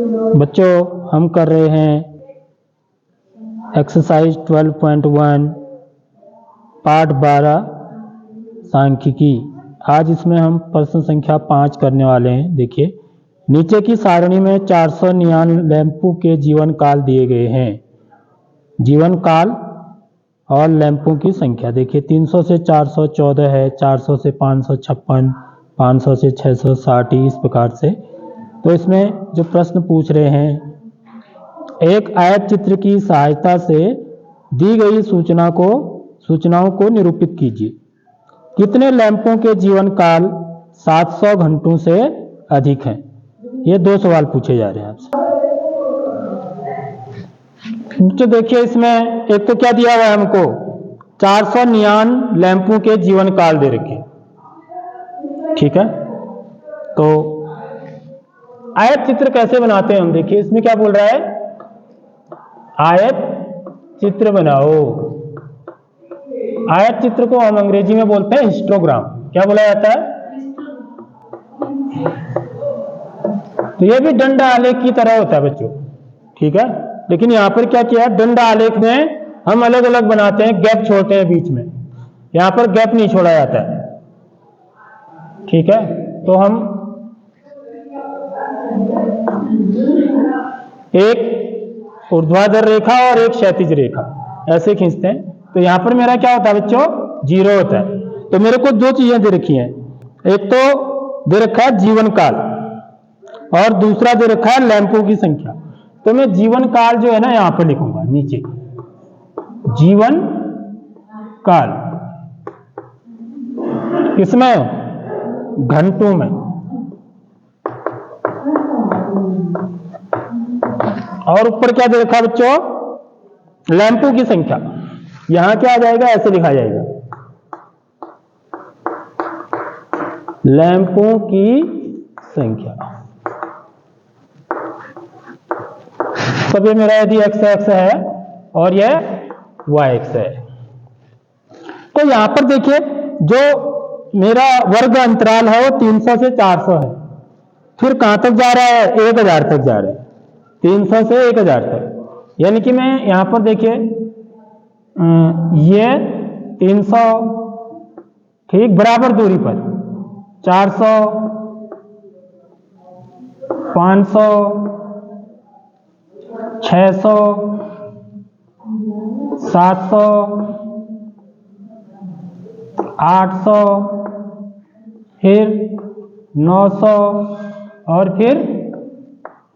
बच्चों हम कर रहे हैं एक्सरसाइज 12.1 पाठ 12 सांख्यिकी। आज इसमें हम प्रश्न संख्या 5 करने वाले हैं। देखिए, नीचे की सारणी में 400 नियॉन लैंपों के जीवन काल दिए गए हैं। जीवन काल और लैंपों की संख्या देखिए, 300 से 414 है, 400 से 556, 500 से 660, इस प्रकार से। तो इसमें जो प्रश्न पूछ रहे हैं, एक आयत चित्र की सहायता से दी गई सूचनाओं को निरूपित कीजिए। कितने लैंपों के जीवन काल 700 घंटों से अधिक हैं? ये 2 सवाल पूछे जा रहे हैं आपसे। तो देखिए, इसमें एक तो क्या दिया हुआ है हमको, 400 नियॉन लैंपों के जीवन काल दे रखे, ठीक है। तो आयत चित्र कैसे बनाते हैं हम, देखिए इसमें क्या बोल रहा है, आयत चित्र बनाओ। आयत चित्र को हम अंग्रेजी में बोलते हैं हिस्टोग्राम। क्या बोला जाता है? तो ये भी दंड आलेख की तरह होता है बच्चों, ठीक है। लेकिन यहां पर क्या किया है, दंड आलेख में हम अलग अलग बनाते हैं, गैप छोड़ते हैं बीच में। यहां पर गैप नहीं छोड़ा जाता है, ठीक है। तो हम एक ऊर्ध्वाधर रेखा और एक क्षैतिज रेखा ऐसे खींचते हैं। तो यहां पर मेरा क्या होता है बच्चों, 0 होता है। तो मेरे को 2 चीजें दे रखी हैं, एक तो दे रखा है जीवन काल और दूसरा दे रखा है लैंपों की संख्या। तो मैं जीवन काल जो है ना यहां पर लिखूंगा नीचे, जीवन काल किसमें, घंटों में। और ऊपर क्या दे रखा बच्चों, लैंपों की संख्या। यहां क्या आ जाएगा, ऐसे लिखा जाएगा, लैंपों की संख्या। सब ये मेरा यदि एक्स एक्स है और यह वाई एक्स है। तो यहां पर देखिए, जो मेरा वर्ग अंतराल है वो 300 से 400 है। फिर कहां तक जा रहा है, 1000 तक जा रहा है, 300 से 1000 तक। यानी कि मैं यहां पर देखिए, ये 300 ठीक बराबर दूरी पर 400, 500, 600, 700, 800, फिर 900 और फिर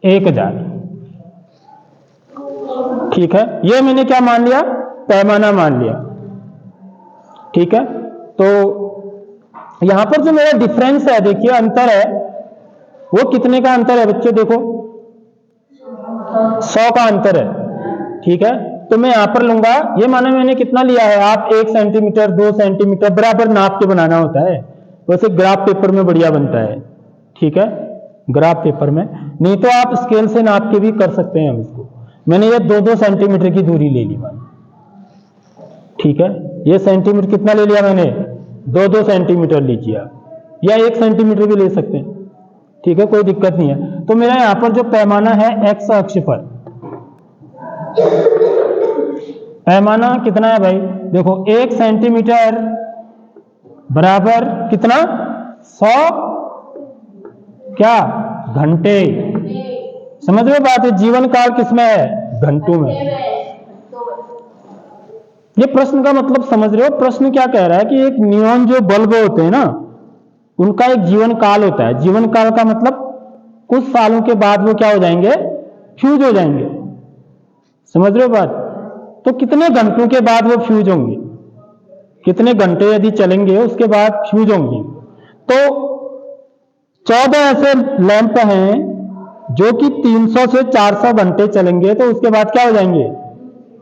1000, ठीक है। ये मैंने क्या मान लिया, पैमाना मान लिया, ठीक है। तो यहां पर जो मेरा डिफरेंस है, देखिए अंतर है, वो कितने का अंतर है बच्चों, देखो 100 का अंतर है, ठीक है। तो मैं यहां पर लूंगा, ये माना मैंने कितना लिया है, आप 1 सेंटीमीटर 2 सेंटीमीटर बराबर नाप के बनाना होता है। वैसे ग्राफ पेपर में बढ़िया बनता है, ठीक है, ग्राफ पेपर में। नहीं तो आप स्केल से नाप के भी कर सकते हैं हम इसको। मैंने ये 2-2 सेंटीमीटर की दूरी ले ली मैंने, ठीक है। ये सेंटीमीटर कितना ले लिया मैंने, 2-2 सेंटीमीटर लीजिए आप, या 1 सेंटीमीटर भी ले सकते हैं, ठीक है, कोई दिक्कत नहीं है। तो मेरा यहां पर जो पैमाना है एक्स अक्ष पर, पैमाना कितना है भाई, देखो 1 सेंटीमीटर बराबर कितना, 100 क्या घंटे। समझ रहे हो बात है, जीवन काल किसमें है, घंटों में। ये प्रश्न का मतलब समझ रहे हो, प्रश्न क्या कह रहा है कि एक नियॉन जो बल्ब होते हैं ना, उनका एक जीवन काल होता है। जीवन काल का मतलब कुछ सालों के बाद वो क्या हो जाएंगे, फ्यूज हो जाएंगे। समझ रहे हो बात। तो कितने घंटों के बाद वो फ्यूज होंगे, कितने घंटे यदि चलेंगे उसके बाद फ्यूज होंगे। तो 14 ऐसे लैंप हैं जो कि 300 से 400 घंटे चलेंगे, तो उसके बाद क्या हो जाएंगे,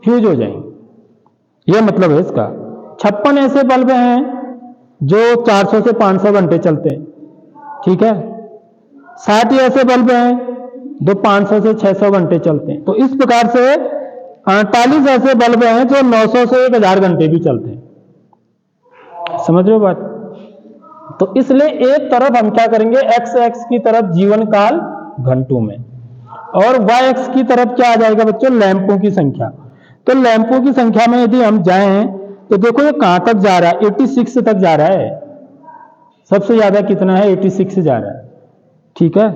फ्यूज हो जाएंगे। यह मतलब है इसका। 56 ऐसे बल्ब हैं जो 400 से 500 घंटे चलते हैं, ठीक है। 60 ऐसे बल्ब हैं जो 500 से 600 घंटे चलते हैं। तो इस प्रकार से 48 ऐसे बल्ब हैं जो 900 से 1000 घंटे भी चलते हैं। समझ रहे हो बात। तो इसलिए एक तरफ हम क्या करेंगे, एक्स एक्स की तरफ जीवन काल घंटों में, और वाई एक्स की तरफ क्या आ जाएगा बच्चों, लैंपों की संख्या। तो लैंपों की संख्या में यदि हम जाएं तो देखो ये कहां तक जा रहा है, 86 तक जा रहा है। सबसे ज्यादा कितना है, 86 जा रहा है। ठीक है,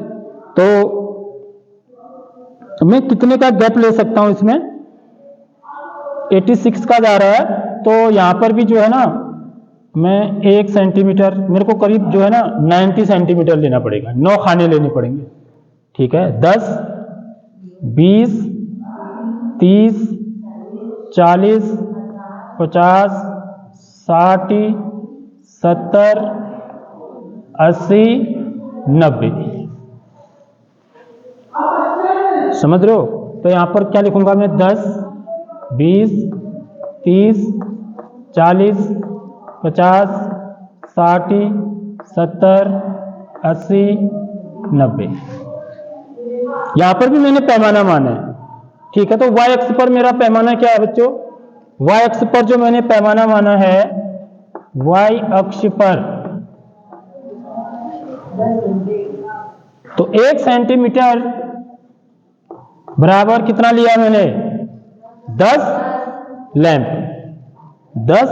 तो मैं कितने का गैप ले सकता हूं इसमें, 86 का जा रहा है, तो यहां पर भी जो है ना मैं 1 सेंटीमीटर, मेरे को करीब जो है ना 90 सेंटीमीटर लेना पड़ेगा, 9 खाने लेने पड़ेंगे। ठीक है, 10, 20, 30, 40, 50, 60, 70, 80, 90। समझ रहे हो? तो यहां पर क्या लिखूंगा मैं, 10, 20, 30, 40, 50, 60, 70, 80, 90। यहां पर भी मैंने पैमाना माना है। ठीक है, तो y अक्ष पर मेरा पैमाना क्या है बच्चों, y अक्ष पर जो मैंने पैमाना माना है, y अक्ष पर तो 1 सेंटीमीटर बराबर कितना लिया मैंने, 10 लैंप। 10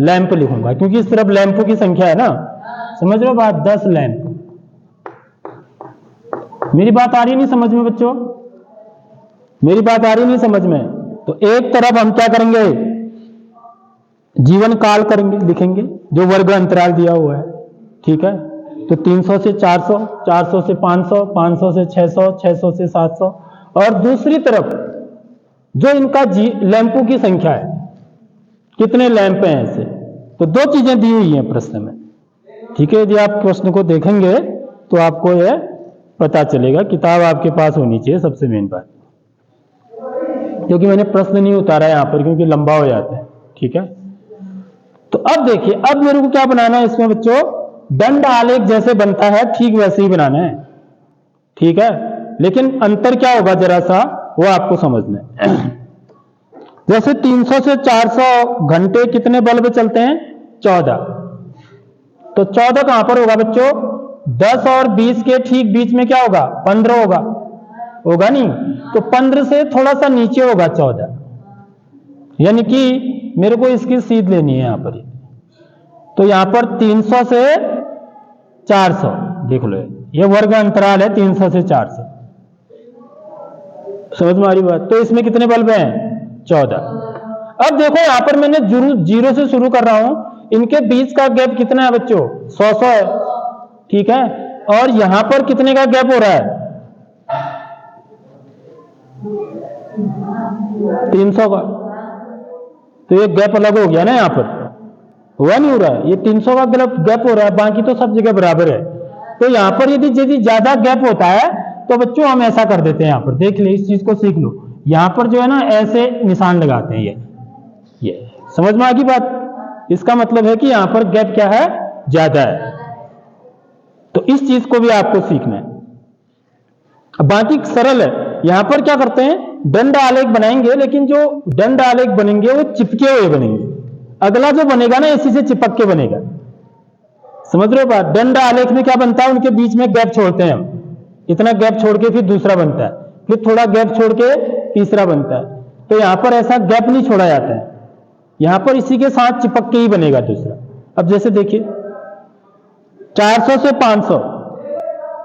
लैंप लिखूंगा क्योंकि इस तरफ लैंपों की संख्या है ना, समझ रहे हो बात, 10 लैंप। मेरी बात आ रही नहीं समझ में बच्चों, मेरी बात आ रही नहीं समझ में? तो एक तरफ हम क्या करेंगे, जीवन काल करेंगे, लिखेंगे जो वर्ग अंतराल दिया हुआ है। ठीक है, तो 300 से 400, 400 से 500, 500 से 600, 600 से 700, और दूसरी तरफ जो इनका लैंपों की संख्या है, कितने लैंप हैं ऐसे, तो दो चीजें दी हुई हैं प्रश्न में। ठीक है, यदि आप प्रश्न को देखेंगे तो आपको यह पता चलेगा, किताब आपके पास होनी चाहिए सबसे मेन बात, क्योंकि मैंने प्रश्न नहीं उतारा यहां पर क्योंकि लंबा हो जाता है। ठीक है, तो अब देखिए, अब मेरे को क्या बनाना है इसमें बच्चों, दंड आलेख जैसे बनता है ठीक वैसे ही बनाना है। ठीक है, लेकिन अंतर क्या होगा जरा सा वो आपको समझना है। जैसे 300 से 400 घंटे कितने बल्ब चलते हैं, 14। तो 14 कहां पर होगा बच्चों, 10 और 20 के ठीक बीच में क्या होगा, 15 होगा, होगा नहीं, तो 15 से थोड़ा सा नीचे होगा 14, यानी कि मेरे को इसकी सीध लेनी है यहां पर। तो यहां पर 300 से 400 देख लो, ये वर्ग अंतराल है 300 से 400, समझ में आ रही बात? तो इसमें कितने बल्ब हैं, 14। अब देखो यहां पर मैंने जीरो से शुरू कर रहा हूं, इनके बीच का गैप कितना है बच्चों, 100 है। ठीक है, और यहां पर कितने का गैप हो रहा है, 300 का। तो ये गैप अलग हो गया ना, यहां पर हुआ नहीं हो रहा है, ये 300 का गैप हो रहा है, बाकी तो सब जगह बराबर है। तो यहां पर यदि ज्यादा गैप होता है तो बच्चों हम ऐसा कर देते हैं, यहां पर देख ले, इस चीज को सीख लो, यहां पर जो है ना ऐसे निशान लगाते हैं, ये समझ में आ गई बात? इसका मतलब है कि यहां पर गैप क्या है, ज्यादा है। तो इस चीज को भी आपको सीखना है। बाकी सरल है, यहां पर क्या करते हैं, दंड आलेख बनाएंगे, लेकिन जो दंड आलेख बनेंगे वो चिपके हुए बनेंगे, अगला जो बनेगा ना इसी से चिपक के बनेगा। समझ रहे हो बात? दंड आलेख में क्या बनता है, उनके बीच में गैप छोड़ते हैं हम, इतना गैप छोड़ के फिर दूसरा बनता है, फिर थोड़ा गैप छोड़ के तीसरा बनता है। तो यहां पर ऐसा गैप नहीं छोड़ा जाता है, यहां पर इसी के साथ चिपक के ही बनेगा दूसरा। अब जैसे देखिए 400 से 500,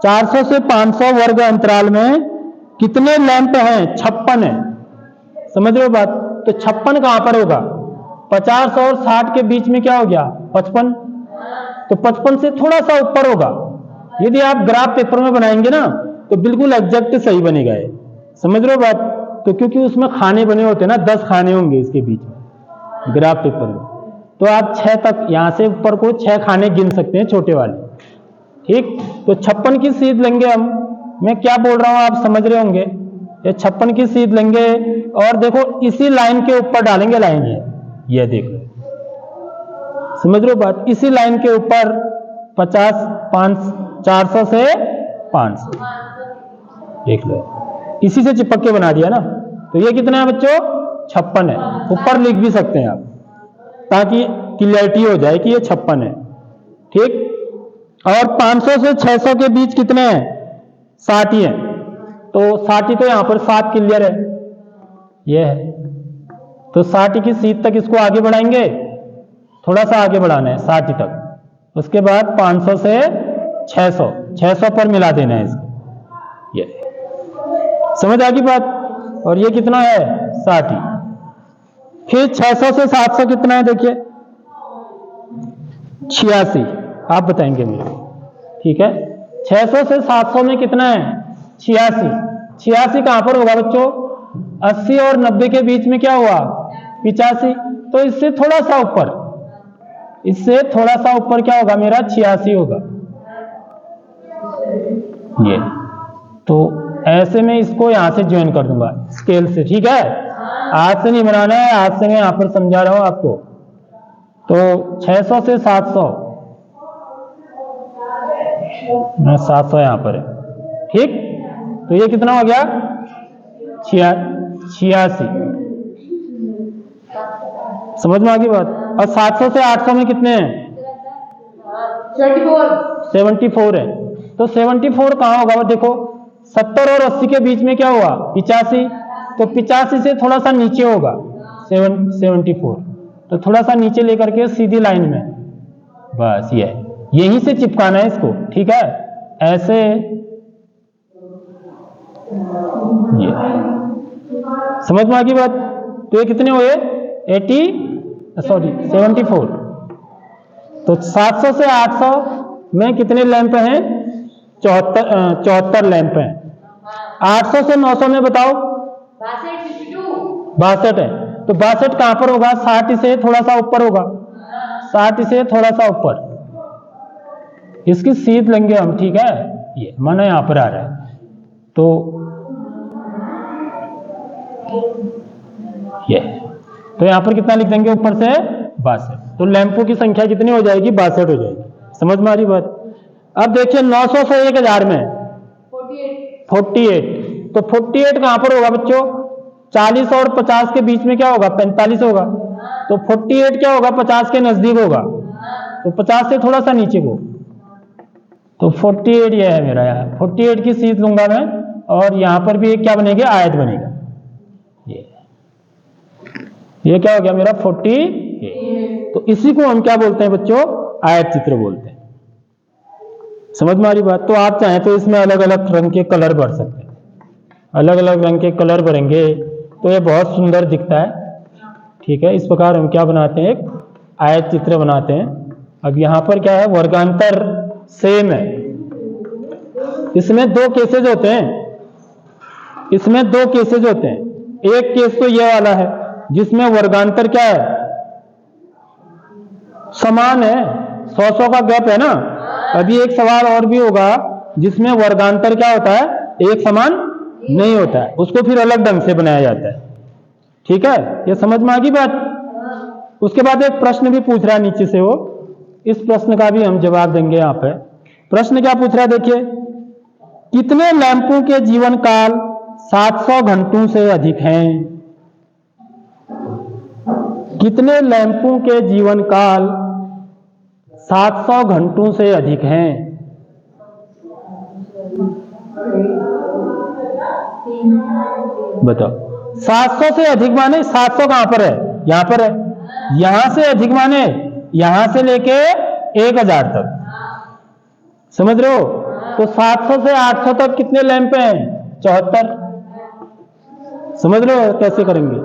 400 से 500 वर्ग अंतराल में कितने लैंप हैं, 56 है। समझ रहे हो बात? तो 56 कहां पर होगा, 50 और 60 के बीच में क्या हो गया, 55। तो 55 से थोड़ा सा ऊपर होगा। यदि आप ग्राफ पेपर में बनाएंगे ना तो बिल्कुल एग्जैक्ट सही बनेगा ये, समझ रहे हो बात? तो क्योंकि उसमें खाने बने होते हैं ना, 10 खाने होंगे इसके बीच में ग्राफ पेपर में, तो आप 6 तक, यहां से ऊपर को 6 खाने गिन सकते हैं छोटे वाले। ठीक, तो 56 की सीध लेंगे हम, मैं क्या बोल रहा हूं आप समझ रहे होंगे, ये 56 की सीध लेंगे और देखो इसी लाइन के ऊपर डालेंगे लाइन, ये देख लो, समझ रहे हो बात? इसी लाइन के ऊपर 50, 400 से 500 देख लो, इसी से चिपक के बना दिया ना। तो ये कितना है बच्चों, 56 है। ऊपर लिख भी सकते हैं आप ताकि क्लियरिटी हो जाए कि ये 56 है। ठीक, और 500 से 600 के बीच कितने हैं, 60 ही है। तो 60 तो यहाँ पर 7 क्लियर है, ये है। तो 60 की सीध तक इसको आगे बढ़ाएंगे, थोड़ा सा आगे बढ़ाना है 60 तक। उसके बाद 500 से 600 पर मिला देना है इसको, ये समझ आ गई बात। और ये कितना है 60। फिर 600 से 700 कितना है देखिए 86, आप बताएंगे मेरे को, ठीक है। 600 से 700 में कितना है 86। 86 कहां पर होगा बच्चों, 80 और 90 के बीच में क्या हुआ 85। तो इससे थोड़ा सा ऊपर, इससे थोड़ा सा ऊपर क्या होगा मेरा 86 होगा, ये। तो ऐसे में इसको यहां से ज्वाइन कर दूंगा स्केल से, ठीक है। आज से नहीं बनाना है, आज से मैं यहां पर समझा रहा हूं आपको। तो 600 से 700, 700 यहां पर है, ठीक। तो ये कितना हो गया 86, समझ में आ गई बात। और 700 से 800 में कितने हैं 74 है। तो 74 कहां होगा वो देखो, 70 और 80 के बीच में क्या हुआ 85। तो 85 से थोड़ा सा नीचे होगा 74। तो थोड़ा सा नीचे लेकर के सीधी लाइन में, बस ये यहीं से चिपकाना है इसको, ठीक है। ऐसे ये समझ में आ गई बात। तो ये कितने हुए 74। तो 700 से 800 में कितने लैंप हैं 74 लैंप हैं। 800 से 900 में बताओ 62 है। तो 62 कहां पर होगा 60 से थोड़ा सा ऊपर होगा, 60 से थोड़ा सा ऊपर, इसकी सीध लेंगे हम, ठीक है। ये माना यहां पर आ रहा है। तो ये तो यहां पर कितना लिख देंगे ऊपर से 62। तो लैंपों की संख्या कितनी हो जाएगी 62 हो जाएगी, समझ में आ रही बात। अब देखिए 900 से 1000 में 48। तो 48 कहां पर होगा बच्चों 40 और 50 के बीच में क्या होगा 45 होगा। तो 48 क्या होगा 50 के नजदीक होगा, तो 50 से थोड़ा सा नीचे को। तो 48 ये है मेरा, यहाँ 48 की सीध लूंगा मैं, और यहां पर भी एक क्या बनेगा आयत बनेगा, ये क्या हो गया मेरा 48। तो इसी को हम क्या बोलते हैं बच्चों आयत चित्र बोलते हैं, समझ में आ रही बात। तो आप चाहें तो इसमें अलग अलग रंग के कलर भर सकते हैं, अलग अलग रंग के कलर भरेंगे तो ये बहुत सुंदर दिखता है, ठीक है। इस प्रकार हम क्या बनाते हैं एक आयत चित्र बनाते हैं। अब यहां पर क्या है वर्गांतर सेम है, इसमें 2 केसेज होते हैं, इसमें 2 केसेज होते हैं। एक केस तो ये वाला है जिसमें वर्गांतर क्या है समान है, 100 का गैप है ना। अभी एक सवाल और भी होगा जिसमें वर्गांतर क्या होता है एक समान नहीं होता है, उसको फिर अलग ढंग से बनाया जाता है, ठीक है। ये समझ में आ गई बात। उसके बाद एक प्रश्न भी पूछ रहा है नीचे से, वो इस प्रश्न का भी हम जवाब देंगे। यहाँ पे प्रश्न क्या पूछ रहा है देखिए, कितने लैंपों के जीवन काल 700 घंटों से अधिक हैं। कितने लैंपों के जीवन काल 700 घंटों से अधिक हैं। बताओ 700 से अधिक माने 700 कहां पर है यहां पर है, यहां से अधिक माने यहां से लेके 1000 तक, समझ रहे हो। तो 700 से 800 तक कितने लैंप हैं 74, समझ रहे हो कैसे करेंगे।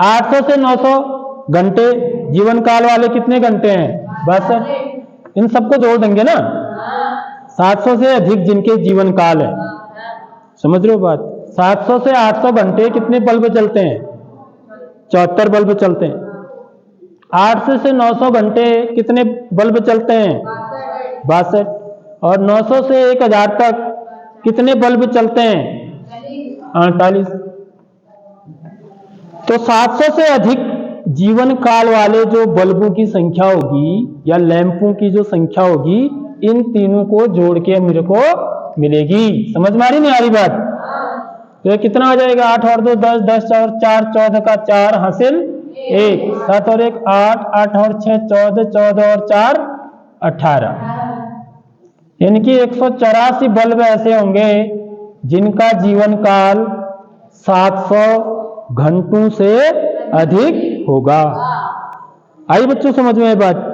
800 से 900 घंटे जीवन काल वाले कितने घंटे हैं 62, इन सबको जोड़ देंगे ना। 700 से अधिक जिनके जीवन काल है, समझ रहे हो बात। 700 से 800 घंटे कितने बल्ब चलते हैं 74 बल्ब चलते हैं। 800 से 900 घंटे कितने बल्ब चलते हैं 62, और 900 से 1000 तक कितने बल्ब चलते हैं 48। तो 700 से अधिक जीवन काल वाले जो बल्बों की संख्या होगी या लैंपों की जो संख्या होगी, इन तीनों को जोड़ के मेरे को मिलेगी। समझ में आ रही नहीं आ रही बात। तो ये कितना हो जाएगा 8 और 2 10, 10 और 4 14 का 4 हासिल 1, 7 और 1 8, 8 और 6 14, 14 और 4 18। यानी कि 184 बल्ब ऐसे होंगे जिनका जीवन काल 700 घंटों से अधिक होगा। आई बच्चों समझ में ये बात?